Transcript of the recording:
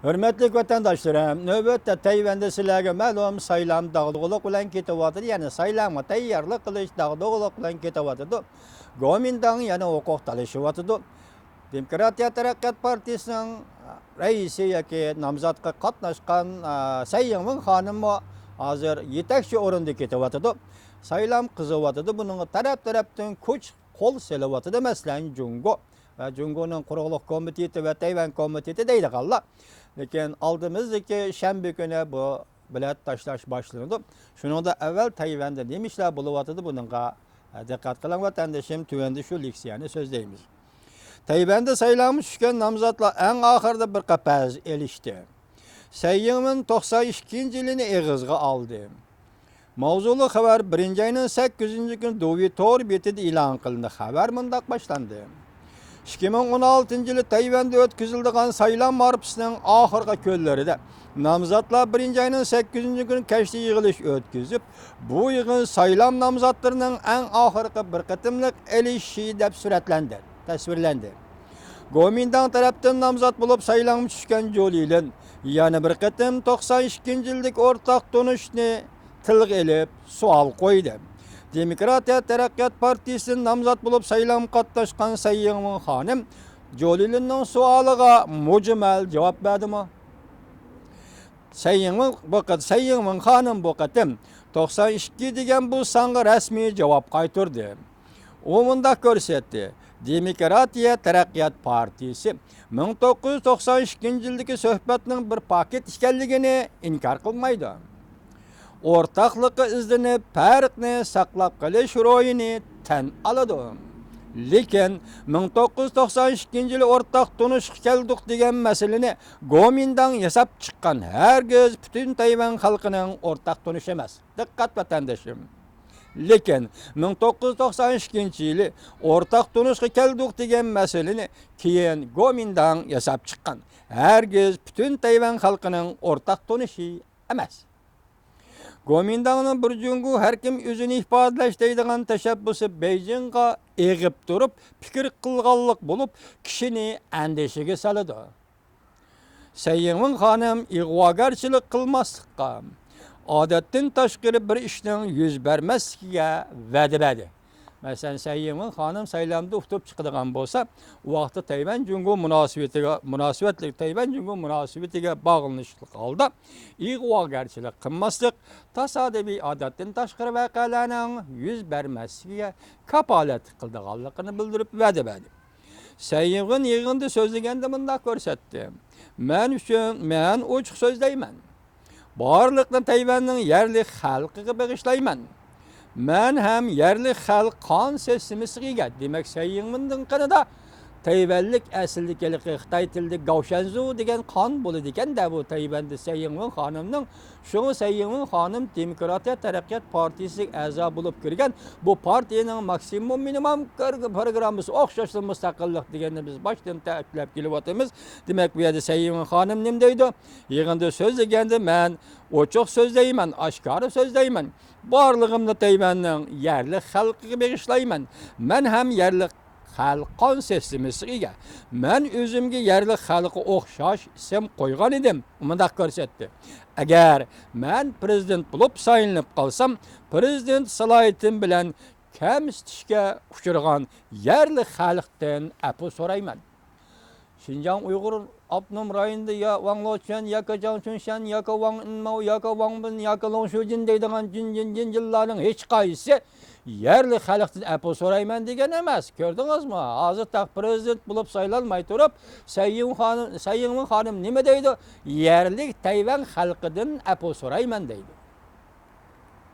Hürmetli vatandaşlarım, növbette Tayvan'da sizlerge ma'lum saylam dağdığılık bilen ketewatyr, yani saylamga tayyarlyk kılıç dağdığılık bilen ketewatyr. Gomindan yana hukuk talaşywatyr. Demokratiya Taraqqiyat Partisining raisi yoki nomzodga qatnashgan Sayyiŋmin xonimi hozir yetakchi o'rinda ketyapti. Saylam qizyapti. Buning taraf-tarafdan kuch qo'l selyapti. Masalan, Jungo va Jungoning quruqlik komiteti va Tayvan komiteti deydiganlar. Lekin oldimizdagi shanba kuni bu bilat tashlash boshlanadi. Shuningda avval Tayvanda nima ishlar bo'lyapti, buningga diqqat qiling vatandoshim, tuvanda shu leksiyani so'zlaymiz. Tayvanda saylanmış tushgan nomzodlar eng oxirida bir qapaz elishdi. Sayyiŋmin 92-yilini eg'izga oldi. Mavzuli xabar 1-ayning 8-kuni Dovi Tor betida e'lon qilindi. Xabar mundaq boshlandi. 2016-yili Tayvanda o'tkazilgan saylan marifisining oxirgi kunlarida nomzodlar 1-ayning 8-kuni kashda yig'ilish o'tkazib, bu yig'in saylan nomzodlarining eng oxirgi bir qatimliq elishi deb suratlandi. Tasvirlendi. Gomindan tarafdan namzat bulup saylanmış tushgan Jolilin yana bir qatim 92-yillik o'rtaq tunishni tilga elib savol qo'ydi. Demokratiya Taraqqiyot Partisining namzat bulup saylan qatnashgan Sayyiŋmin xonim Jolilinning savoliga mujmal javob berdimi? Sayyiŋmin xonim bu qatim 92 degan bu songa rasmiy javob qaytardi. U mundaq ko'rsatdi. Demokratiya Taraqqiyot Partisi 1992-yildagi suhbatning bir paket ekanligini inkor qilmaydi. O'rtaqlikqa izlanib, farqni saqlab qolish ro'yini tan oladi. Lekin 1992-yili o'rtaq tunish keldik degan masalani Gomindan yasab chiqqan hargiz butun Tayvan xalqining o'rtaq tunishi emas. Diqqat vatandoshim. Lekin 1992-yili o'rtaq tunishga keldik degan masalani keyin Gomindan yasab chiqqan. Hargiz butun Tayvan xalqining o'rtaq tunishi emas. Gomindanning bir jungu har kim o'zini ifodalash deydigan tashabbusi Beijingga eg'ib turib, fikr qilganlik bo'lib, kishini andishiga soladi. Sayyiŋmin xonim ig'vogarchilik qilmaslikqa, odatdan tashqari bir ishning yuz bermasligiga va'da berdi. Masalan, Sayyiŋmin xonim saylamda o'tib chiqadigan bo'lsa, u vaqtda Tayvan Jungo munosabatiga bog'lanishlik holda ig'vogarchilik qilmaslik, tasodifiy odatdan tashqari voqealarning yuz bermasligiga kafolat qildiganligini bildirib va'da berdi. Sayyiŋmin yig'inda so'zlaganda bunday ko'rsatdi. Men ochiq so'zlayman. Barliqni Tayvanning yerli xalqiga bag'ishlayman. Men ham yerli xalq qon sesimiga, demak Sayyiŋminning qanida Tayvanlik asildagi Xitoy tilida Gaoshanzu degan qon bo'ladi ekan-da bu Tayvanda Sayyiŋmin xonimning. Shuni Sayyiŋmin xonim Demokratiya Taraqqiyot Partisiga a'zo bo'lib kirgan. Bu partiyaning maksimum minimum programmasi o'xshashli mustaqillik deganni biz boshdan ta'kidlab kelyapmiz. Demak, bu yerda Sayyiŋmin xonim nima deydi? Yig'inda so'zlaganda men ochiq so'zlayman, oshkora so'zlayman. Barlig'imni Tayvanning yerli xalqiga bag'ishlayman. Men ham yerli xalq qon sesimiga, men o'zimga yerli xalqqa o'xshash ism qo'ygan edim. Bundaq ko'rsatdi. Agar men prezident bo'lib saylanib qolsam, prezident salohiyatim bilan kamsitishga uchragan yerli xalqdan afu so'rayman. Xinjiang Uyg'ur Abnum rayonida ya Wang Lochen, ya Jiang Chunshan, ya Wang Inmao, ya Wang Bin, ya Long Shujin deydigan jinlarning hech qaysi yerli xalqdan apu so'rayman degan emas. Ko'rdingizmi? Hozir taq prezident bo'lib saylanmay turib, Sayyiŋmin xonim nima deydi? Yerli Tayvan xalqidan apu so'rayman deydi.